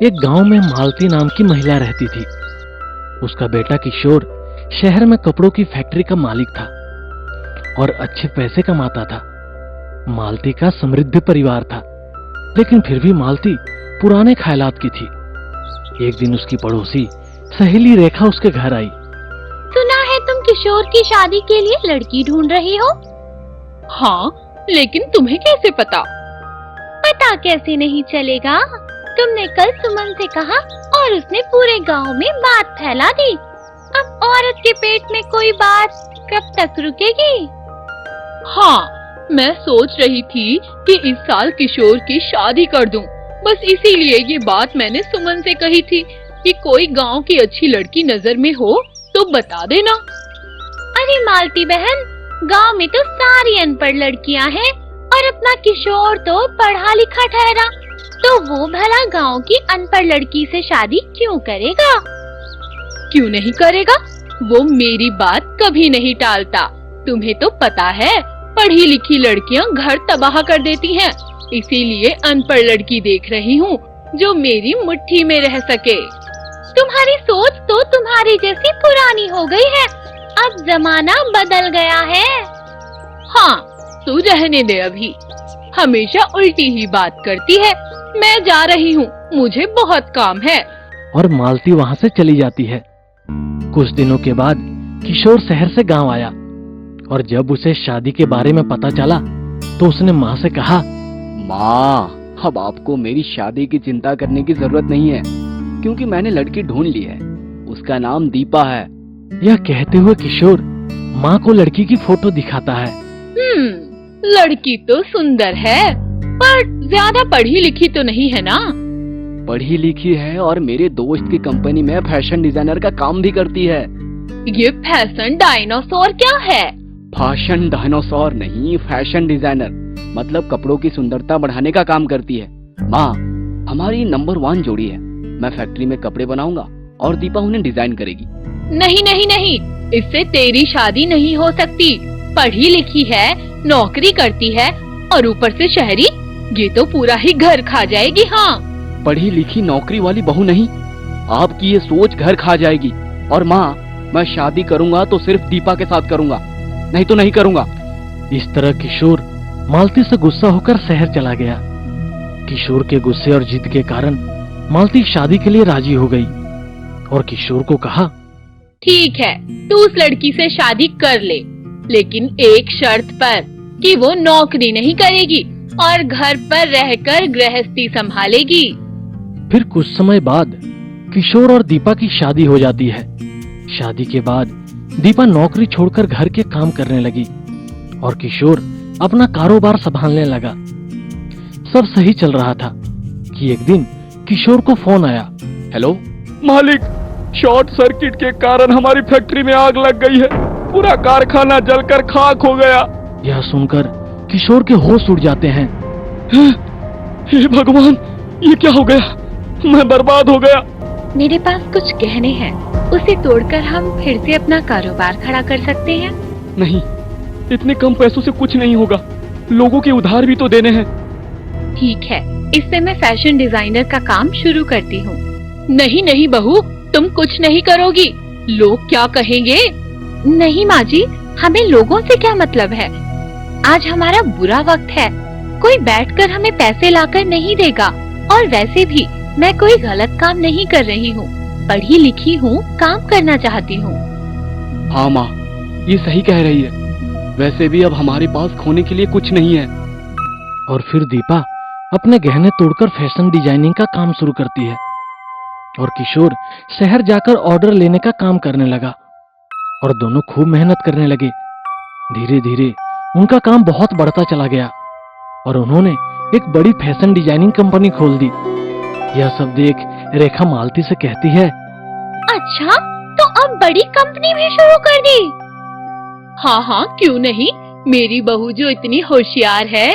एक गांव में मालती नाम की महिला रहती थी। उसका बेटा किशोर शहर में कपड़ों की फैक्ट्री का मालिक था और अच्छे पैसे कमाता था। मालती का समृद्ध परिवार था, लेकिन फिर भी मालती पुराने ख्यालात की थी। एक दिन उसकी पड़ोसी सहेली रेखा उसके घर आई। सुना है तुम किशोर की शादी के लिए लड़की ढूंढ रही हो? हाँ, लेकिन तुम्हें कैसे पता? पता कैसे नहीं चलेगा? तुमने कल सुमन से कहा और उसने पूरे गांव में बात फैला दी। अब औरत के पेट में कोई बात कब तक रुकेगी? हाँ, मैं सोच रही थी कि इस साल किशोर की शादी कर दूं। बस इसीलिए ये बात मैंने सुमन से कही थी कि कोई गांव की अच्छी लड़की नजर में हो तो बता देना। अरे मालती बहन, गांव में तो सारी अनपढ़ लड़कियां हैं और अपना किशोर तो पढ़ा लिखा ठहरा, तो वो भला गांव की अनपढ़ लड़की से शादी क्यों करेगा? क्यों नहीं करेगा? वो मेरी बात कभी नहीं टालता। तुम्हें तो पता है, पढ़ी लिखी लड़कियां घर तबाह कर देती हैं। इसीलिए अनपढ़ लड़की देख रही हूँ जो मेरी मुट्ठी में रह सके। तुम्हारी सोच तो तुम्हारी जैसी पुरानी हो गई है। अब जमाना बदल गया है। हाँ, तू रहने दे अभी। हमेशा उल्टी ही बात करती है। मैं जा रही हूँ, मुझे बहुत काम है। और मालती वहां से चली जाती है। कुछ दिनों के बाद किशोर शहर से गांव आया और जब उसे शादी के बारे में पता चला तो उसने माँ से कहा, माँ, अब आपको मेरी शादी की चिंता करने की जरूरत नहीं है, क्योंकि मैंने लड़की ढूंढ ली है। उसका नाम दीपा है। यह कहते हुए किशोर माँ को लड़की की फोटो दिखाता है। लड़की तो सुंदर है, पर ज्यादा पढ़ी लिखी तो नहीं है ना? पढ़ी लिखी है और मेरे दोस्त की कंपनी में फैशन डिजाइनर का काम भी करती है। ये फैशन डायनासोर क्या है? फैशन डायनासोर नहीं, फैशन डिजाइनर मतलब कपड़ों की सुंदरता बढ़ाने का काम करती है। माँ, हमारी नंबर 1 जोड़ी है। मैं फैक्ट्री में कपड़े बनाऊंगा और दीपा उन्हें डिजाइन करेगी। नहीं नहीं नहीं, इससे तेरी शादी नहीं हो सकती। पढ़ी लिखी है, नौकरी करती है और ऊपर से शहरी, ये तो पूरा ही घर खा जाएगी। हाँ, पढ़ी लिखी नौकरी वाली बहू नहीं, आपकी ये सोच घर खा जाएगी। और माँ, मैं शादी करूंगा तो सिर्फ दीपा के साथ करूंगा, नहीं तो नहीं करूंगा। इस तरह किशोर मालती से गुस्सा होकर शहर चला गया। किशोर के गुस्से और जिद के कारण मालती शादी के लिए राजी हो गई और किशोर को कहा, ठीक है, तू उस लड़की से शादी कर ले, लेकिन एक शर्त पर कि वो नौकरी नहीं करेगी और घर पर रहकर गृहस्थी संभालेगी। फिर कुछ समय बाद किशोर और दीपा की शादी हो जाती है। शादी के बाद दीपा नौकरी छोड़कर घर के काम करने लगी और किशोर अपना कारोबार संभालने लगा। सब सही चल रहा था कि एक दिन किशोर को फोन आया। हेलो मालिक, शॉर्ट सर्किट के कारण हमारी फैक्ट्री में आग लग गई है। पूरा कारखाना जलकर खाक हो गया। यह सुनकर किशोर के होश उड़ जाते हैं। हे भगवान, ये क्या हो गया? मैं बर्बाद हो गया। मेरे पास कुछ गहने हैं, उसे तोड़कर हम फिर से अपना कारोबार खड़ा कर सकते हैं। नहीं, इतने कम पैसों से कुछ नहीं होगा। लोगों के उधार भी तो देने हैं। ठीक है, इससे मैं फैशन डिजाइनर का काम शुरू करती हूँ। नहीं नहीं बहू, तुम कुछ नहीं करोगी। लोग क्या कहेंगे? नहीं माँ जी, हमें लोगों से क्या मतलब है। आज हमारा बुरा वक्त है, कोई बैठकर हमें पैसे लाकर नहीं देगा। और वैसे भी मैं कोई गलत काम नहीं कर रही हूँ, पढ़ी लिखी हूँ, काम करना चाहती हूँ। हाँ माँ, ये सही कह रही है। वैसे भी अब हमारे पास खोने के लिए कुछ नहीं है। और फिर दीपा अपने गहने तोड़कर फैशन डिजाइनिंग का काम शुरू करती है और किशोर शहर जाकर ऑर्डर लेने का काम करने लगा और दोनों खूब मेहनत करने लगे। धीरे धीरे उनका काम बहुत बढ़ता चला गया और उन्होंने एक बड़ी फैशन डिजाइनिंग कंपनी खोल दी। यह सब देख रेखा मालती से कहती है, अच्छा, तो अब बड़ी कंपनी भी शुरू कर दी? हाँ हाँ, क्यों नहीं। मेरी बहू जो इतनी होशियार है।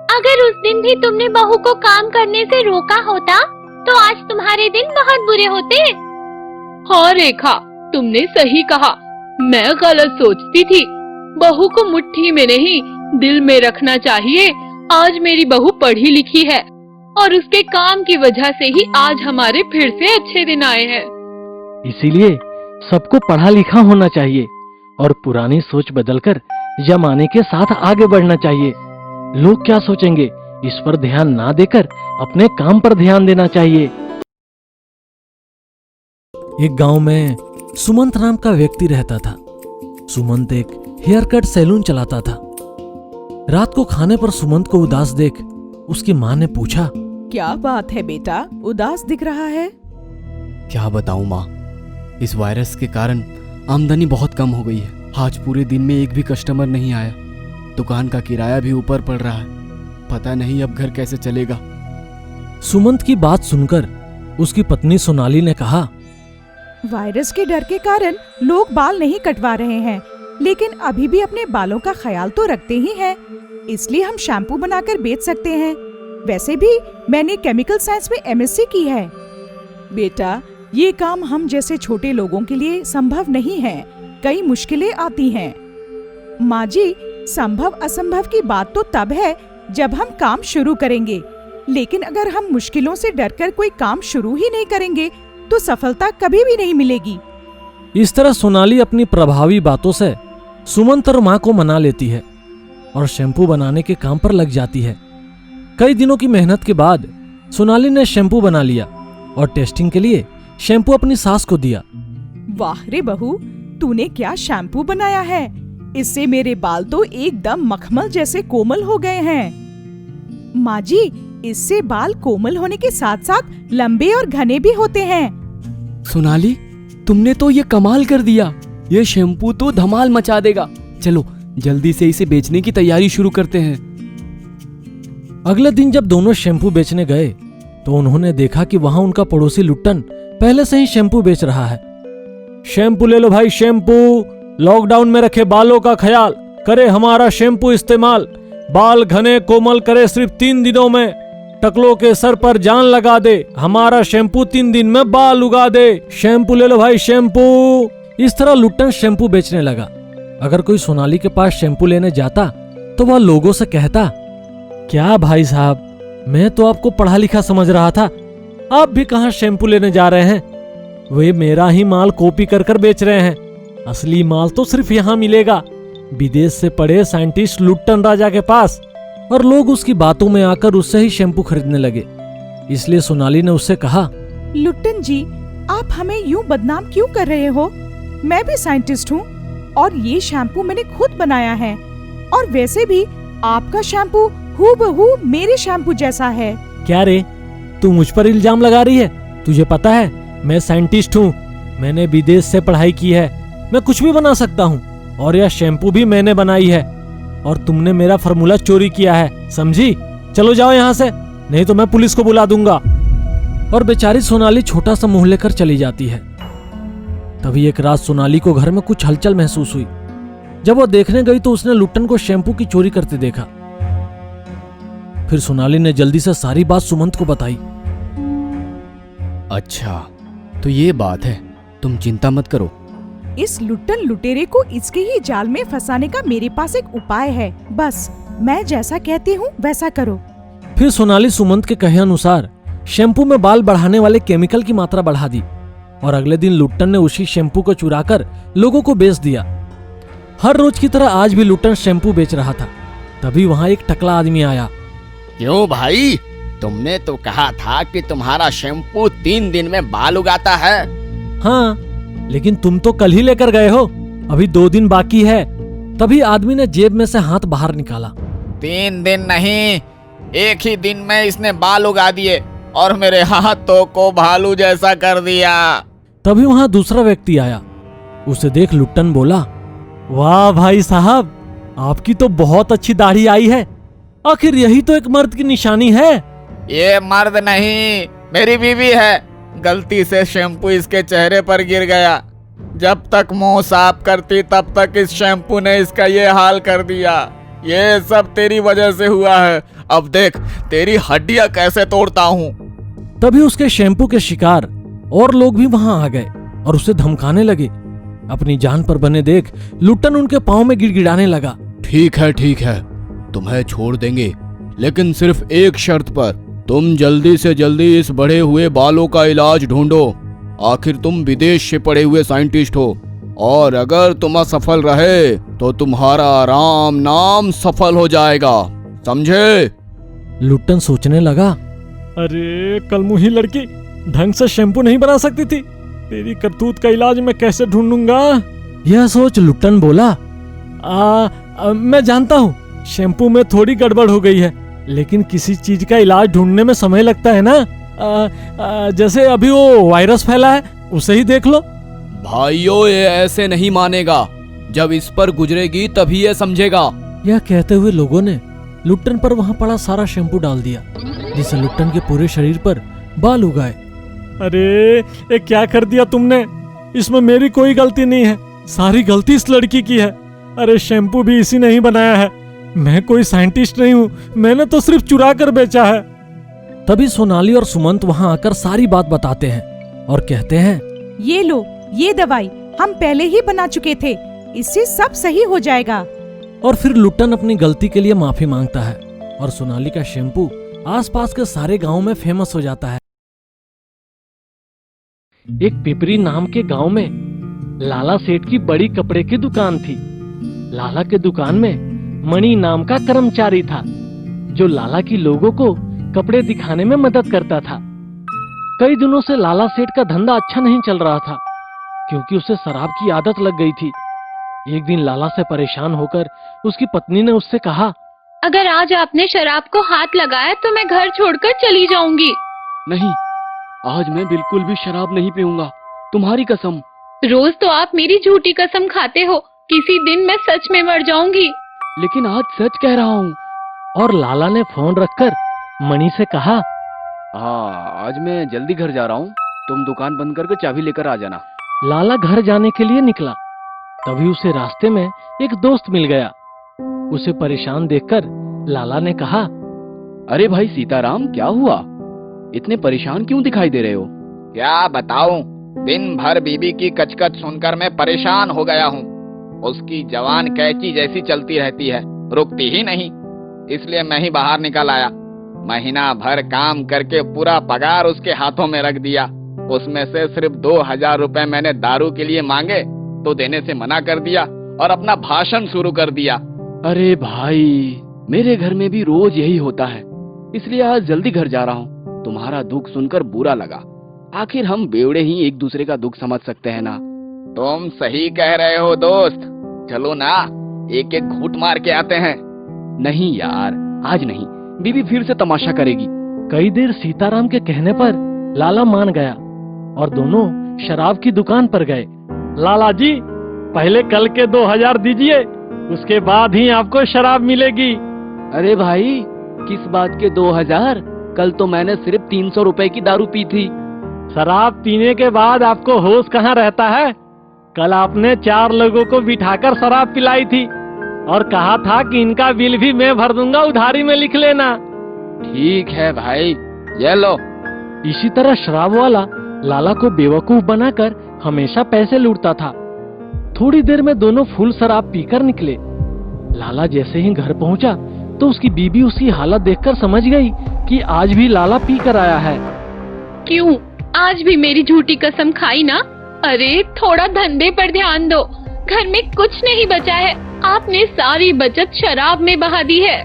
अगर उस दिन भी तुमने बहू को काम करने से रोका होता तो आज तुम्हारे दिन बहुत बुरे होते। हाँ रेखा, तुमने सही कहा। मैं गलत सोचती थी। बहू को मुट्ठी में नहीं, दिल में रखना चाहिए। आज मेरी बहू पढ़ी लिखी है और उसके काम की वजह से ही आज हमारे फिर से अच्छे दिन आए हैं। इसीलिए सबको पढ़ा लिखा होना चाहिए और पुरानी सोच बदलकर जमाने के साथ आगे बढ़ना चाहिए। लोग क्या सोचेंगे इस पर ध्यान ना देकर अपने काम पर ध्यान देना चाहिए। एक गांव में सुमंत नाम का व्यक्ति रहता था। सुमंत एक हेयर कट सैलून चलाता था। रात को खाने पर सुमंत को उदास देख उसकी माँ ने पूछा, क्या बात है बेटा, उदास दिख रहा है? क्या बताऊं माँ, इस वायरस के कारण आमदनी बहुत कम हो गई है। आज पूरे दिन में एक भी कस्टमर नहीं आया। दुकान का किराया भी ऊपर पड़ रहा है। पता नहीं अब घर कैसे चलेगा। सुमंत की बात सुनकर उसकी पत्नी सोनाली ने कहा, वायरस के डर के कारण लोग बाल नहीं कटवा रहे हैं, लेकिन अभी भी अपने बालों का ख्याल तो रखते ही हैं। इसलिए हम शैम्पू बनाकर बेच सकते हैं। वैसे भी मैंने केमिकल साइंस में एमएससी की है। बेटा, ये काम हम जैसे छोटे लोगों के लिए संभव नहीं है। कई मुश्किलें आती हैं। माँ जी, संभव असंभव की बात तो तब है जब हम काम शुरू करेंगे, लेकिन अगर हम मुश्किलों से डरकर कोई काम शुरू ही नहीं करेंगे तो सफलता कभी भी नहीं मिलेगी। इस तरह सोनाली अपनी प्रभावी बातों से सुमंत और माँ को मना लेती है और शैम्पू बनाने के काम पर लग जाती है। कई दिनों की मेहनत के बाद सोनाली ने शैम्पू बना लिया और टेस्टिंग के लिए शैम्पू अपनी सास को दिया। वाह रे बहू, तूने क्या शैम्पू बनाया है। इससे मेरे बाल तो एकदम मखमल जैसे कोमल हो गए हैं। माँ जी, इससे बाल कोमल होने के साथ साथ लंबे और घने भी होते हैं। सोनाली, तुमने तो ये कमाल कर दिया। ये शैम्पू तो धमाल मचा देगा। चलो जल्दी से इसे बेचने की तैयारी शुरू करते हैं। अगले दिन जब दोनों शैम्पू बेचने गए तो उन्होंने देखा कि वहां उनका पड़ोसी लुट्टन पहले से ही शैम्पू बेच रहा है। शैम्पू ले लो भाई, शैम्पू। लॉकडाउन में रखे बालों का ख्याल करे हमारा शैम्पू इस्तेमाल। बाल घने कोमल करे सिर्फ 3 दिनों में। टकलों के सर पर जान लगा दे, हमारा शैम्पू 3 दिन में बाल उगा दे। शैम्पू ले लो भाई, शैम्पू। इस तरह लुट्टन शैम्पू बेचने लगा। अगर कोई सोनाली के पास शैम्पू लेने जाता तो वह लोगों से कहता, क्या भाई साहब, मैं तो आपको पढ़ा लिखा समझ रहा था, आप भी कहाँ शैम्पू लेने जा रहे हैं। वे मेरा ही माल कॉपी कर कर बेच रहे हैं। असली माल तो सिर्फ यहाँ मिलेगा, विदेश से पढ़े साइंटिस्ट लुट्टन राजा के पास। और लोग उसकी बातों में आकर उससे ही शैम्पू खरीदने लगे। इसलिए सोनाली ने उससे कहा, लुट्टन जी, आप हमें यूं बदनाम क्यों कर रहे हो? मैं भी साइंटिस्ट हूँ और ये शैम्पू मैंने खुद बनाया है। और वैसे भी आपका शैम्पू हूबहू मेरे शैम्पू जैसा है। क्या रे, तू मुझ पर इल्जाम लगा रही है? तुझे पता है मैं साइंटिस्ट हूँ, मैंने विदेश से पढ़ाई की है, मैं कुछ भी बना सकता हूँ। और यह शैम्पू भी मैंने बनाई है और तुमने मेरा फार्मूला चोरी किया है, समझी? चलो जाओ यहाँ से, नहीं तो मैं पुलिस को बुला दूंगा। और बेचारी सोनाली छोटा सा मुंह लेकर चली जाती है। तभी एक रात सोनाली को घर में कुछ हलचल महसूस हुई। जब वो देखने गई तो उसने लुट्टन को शैम्पू की चोरी करते देखा। फिर सोनाली ने जल्दी से सारी बात सुमंत को बताई। अच्छा, तो ये बात है, तुम चिंता मत करो। इस लुट्टन लुटेरे को इसके ही जाल में फंसाने का मेरे पास एक उपाय है। बस मैं जैसा कहती हूँ वैसा करो। फिर सोनाली सुमंत के कहे अनुसार शैम्पू में बाल बढ़ाने वाले केमिकल की मात्रा बढ़ा दी और अगले दिन लुट्टन ने उसी शैम्पू को चुराकर लोगों को बेच दिया। हर रोज की तरह आज भी लुट्टन शैम्पू बेच रहा था। तभी वहाँ एक टकला आदमी आया। क्यों भाई, तुमने तो कहा था कि तुम्हारा शैम्पू 3 दिन में बाल उगाता है। हाँ, लेकिन तुम तो कल ही लेकर गए हो, अभी 2 दिन बाकी है। तभी आदमी ने जेब में से हाथ बाहर निकाला। 3 दिन नहीं, एक ही दिन में इसने बाल उगा दिए और मेरे हाथों को भालू जैसा कर दिया। तभी वहाँ दूसरा व्यक्ति आया। उसे देख लुट्टन बोला, वाह भाई साहब, आपकी तो बहुत अच्छी दाढ़ी आई है। आखिर यही तो एक मर्द की निशानी है। ये मर्द नहीं, मेरी बीवी है। गलती से शैम्पू इसके चेहरे पर गिर गया। जब तक मुंह साफ करती तब तक इस शैम्पू ने इसका ये हाल कर दिया। ये सब तेरी वजह से हुआ है। अब देख तेरी हड्डियां कैसे तोड़ता हूँ। तभी उसके शैम्पू के शिकार और लोग भी वहां आ गए और उसे धमकाने लगे। अपनी जान पर बने देख लुट्टन उनके पांव में गिड़गिड़ाने लगा। ठीक है, तुम्हें छोड़ देंगे, लेकिन सिर्फ एक शर्त पर। तुम जल्दी से जल्दी इस बढ़े हुए बालों का इलाज ढूंढो। आखिर तुम विदेश से पढ़े हुए साइंटिस्ट हो, और अगर तुम असफल रहे तो तुम्हारा राम नाम सफल हो जाएगा, समझे? लुट्टन सोचने लगा, अरे कलमुही लड़की ढंग से शैम्पू नहीं बना सकती थी, तेरी करतूत का इलाज मैं कैसे ढूंढूंगा? यह सोच लुट्टन बोला, मैं जानता हूँ शैम्पू में थोड़ी गड़बड़ हो गई है, लेकिन किसी चीज का इलाज ढूंढने में समय लगता है ना। जैसे अभी वो वायरस फैला है, उसे ही देख लो। भाइयों, ये ऐसे नहीं मानेगा, जब इस पर गुजरेगी तभी ये समझेगा। यह कहते हुए लोगों ने लुट्टन पर वहाँ पड़ा सारा शैम्पू डाल दिया, जिससे लुट्टन के पूरे शरीर पर बाल उगाए। अरे ये क्या कर दिया तुमने? इसमें मेरी कोई गलती नहीं है, सारी गलती इस लड़की की है। अरे शैम्पू भी इसी ने ही बनाया है, मैं कोई साइंटिस्ट नहीं हूँ, मैंने तो सिर्फ चुरा कर बेचा है। तभी सोनाली और सुमंत वहाँ आकर सारी बात बताते हैं और कहते हैं, ये लो, ये दवाई हम पहले ही बना चुके थे, इससे सब सही हो जाएगा। और फिर लुट्टन अपनी गलती के लिए माफी मांगता है और सोनाली का शैम्पू आसपास के सारे गांव में फेमस हो जाता है। एक पिपरी नाम के गांव में लाला सेठ की बड़ी कपड़े की दुकान थी। लाला के दुकान में मणि नाम का कर्मचारी था, जो लाला की लोगों को कपड़े दिखाने में मदद करता था। कई दिनों से लाला सेठ का धंधा अच्छा नहीं चल रहा था, क्योंकि उसे शराब की आदत लग गई थी। एक दिन लाला से परेशान होकर उसकी पत्नी ने उससे कहा, अगर आज आपने शराब को हाथ लगाया तो मैं घर छोड़कर चली जाऊंगी। नहीं, आज मैं बिल्कुल भी शराब नहीं पीऊंगा, तुम्हारी कसम। रोज तो आप मेरी झूठी कसम खाते हो, किसी दिन मैं सच में मर जाऊंगी। लेकिन आज सच कह रहा हूँ। और लाला ने फोन रखकर मणि से कहा, आज मैं जल्दी घर जा रहा हूँ, तुम दुकान बंद करके चाबी लेकर आ जाना। लाला घर जाने के लिए निकला, तभी उसे रास्ते में एक दोस्त मिल गया। उसे परेशान देखकर लाला ने कहा, अरे भाई सीताराम, क्या हुआ? इतने परेशान क्यों दिखाई दे रहे हो? क्या बताऊं, दिन भर बीबी की कचकच सुनकर मैं परेशान हो गया हूँ। उसकी जवान कैंची जैसी चलती रहती है, रुकती ही नहीं। इसलिए मैं ही बाहर निकल आया। महीना भर काम करके पूरा पगार उसके हाथों में रख दिया। उसमें से सिर्फ 2000 रुपए मैंने दारू के लिए मांगे तो देने से मना कर दिया और अपना भाषण शुरू कर दिया। अरे भाई, मेरे घर में भी रोज यही होता है, इसलिए आज जल्दी घर जा रहा हूँ। तुम्हारा दुख सुनकर बुरा लगा, आखिर हम बेवड़े ही एक दूसरे का दुख समझ सकते हैं ना। तुम सही कह रहे हो दोस्त, चलो ना एक एक घूंट मार के आते हैं। नहीं यार, आज नहीं, बीबी फिर से तमाशा करेगी। कई देर सीताराम के कहने पर लाला मान गया और दोनों शराब की दुकान पर गए। लाला जी, पहले कल के 2000 दीजिए, उसके बाद ही आपको शराब मिलेगी। अरे भाई, किस बात के 2000? कल तो मैंने सिर्फ 300 रुपए की दारू पी थी। शराब पीने के बाद आपको होश कहाँ रहता है? कल आपने 4 लोगों को बिठाकर शराब पिलाई थी और कहा था कि इनका बिल भी मैं भर दूंगा, उधारी में लिख लेना। ठीक है भाई, ये लो। इसी तरह शराब वाला लाला को बेवकूफ बनाकर हमेशा पैसे लूटता था। थोड़ी देर में दोनों फुल शराब पीकर निकले। लाला जैसे ही घर पहुंचा तो उसकी बीबी उसकी हालत देखकर समझ गई कि आज भी लाला पी कर आया है। क्यों, आज भी मेरी झूठी कसम खाई ना? अरे थोड़ा धंधे पर ध्यान दो, घर में कुछ नहीं बचा है, आपने सारी बचत शराब में बहा दी है।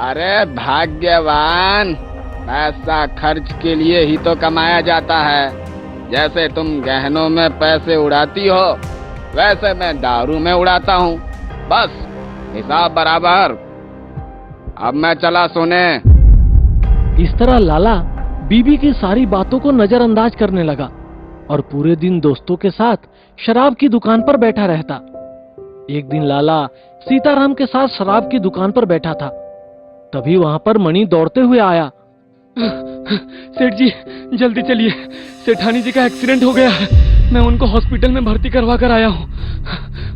अरे भाग्यवान, पैसा खर्च के लिए ही तो कमाया जाता है। जैसे तुम गहनों में पैसे उड़ाती हो, वैसे मैं दारू में उड़ाता हूँ। बस हिसाब बराबर। अब मैं चला सोने। इस तरह लाला बीबी की सारी बातों को नजरअंदाज करने लगा और पूरे दिन दोस्तों के साथ शराब की दुकान पर बैठा रहता। एक दिन लाला सीताराम के साथ शराब की दुकान पर बैठा था, तभी वहां पर मणि दौड़ते हुए आया। सेठ जी, जल्दी चलिए, सेठानी जी का एक्सीडेंट हो गया है। मैं उनको हॉस्पिटल में भर्ती करवा कर आया हूँ,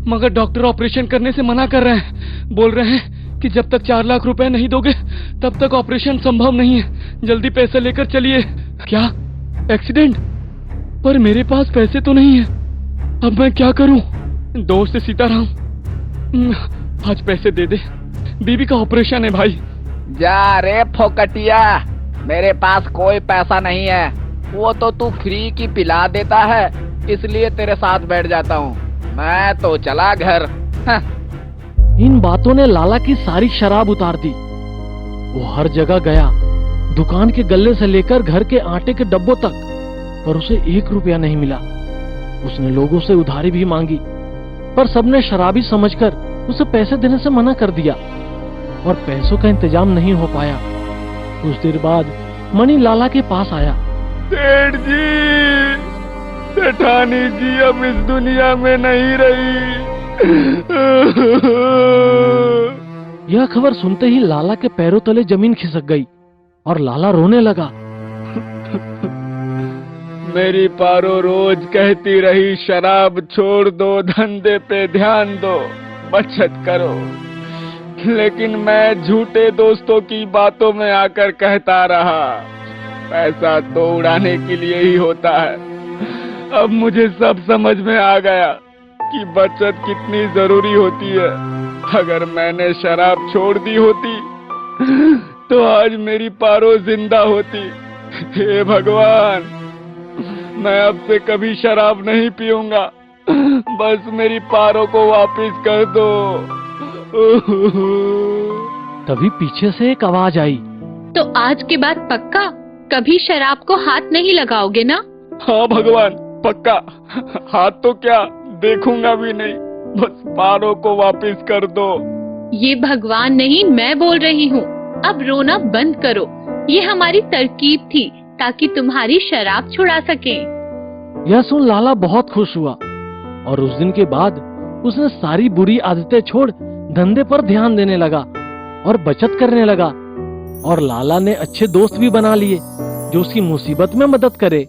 मगर डॉक्टर ऑपरेशन करने से मना कर रहे हैं। बोल रहे हैं कि जब तक 4 लाख रुपए नहीं दोगे तब तक ऑपरेशन संभव नहीं है। जल्दी पैसे लेकर चलिए। क्या एक्सीडेंट? पर मेरे पास पैसे तो नहीं है, अब मैं क्या करूं? दोस्त सीताराम, आज पैसे दे दे, बीबी का ऑपरेशन है भाई। जा रे फोकटिया, मेरे पास कोई पैसा नहीं है, वो तो तू फ्री की पिला देता है, इसलिए तेरे साथ बैठ जाता हूँ। मैं तो चला घर। इन बातों ने लाला की सारी शराब उतार दी। वो हर जगह गया, दुकान के गल्ले से लेकर घर के आटे के डब्बों तक, पर उसे 1 रुपया नहीं मिला। उसने लोगों से उधारी भी मांगी, पर सबने शराबी समझकर उसे पैसे देने से मना कर दिया और पैसों का इंतजाम नहीं हो पाया। कुछ देर बाद मणि लाला के पास आया। सेठ जी, सेठानी जी अब इस दुनिया में नहीं रही। यह खबर सुनते ही लाला के पैरों तले जमीन खिसक गई और लाला रोने लगा। मेरी पारो रोज कहती रही शराब छोड़ दो, धंधे पे ध्यान दो, बचत करो, लेकिन मैं झूठे दोस्तों की बातों में आकर कहता रहा पैसा तो उड़ाने के लिए ही होता है। अब मुझे सब समझ में आ गया कि बचत कितनी जरूरी होती है। अगर मैंने शराब छोड़ दी होती तो आज मेरी पारो जिंदा होती। हे भगवान, मैं अब से कभी शराब नहीं पीऊंगा, बस मेरी पारो को वापस कर दो। तभी पीछे से एक आवाज आई। तो आज के बाद पक्का कभी शराब को हाथ नहीं लगाओगे ना? हाँ भगवान, पक्का। हाथ तो क्या, देखूंगा भी नहीं, बस पारो को वापस कर दो। ये भगवान नहीं, मैं बोल रही हूँ। अब रोना बंद करो। ये हमारी तरकीब थी ताकि तुम्हारी शराब छुड़ा सकें। यह सुन लाला बहुत खुश हुआ और उस दिन के बाद उसने सारी बुरी आदतें छोड़ धंधे पर ध्यान देने लगा और बचत करने लगा। और लाला ने अच्छे दोस्त भी बना लिए जो उसकी मुसीबत में मदद करे।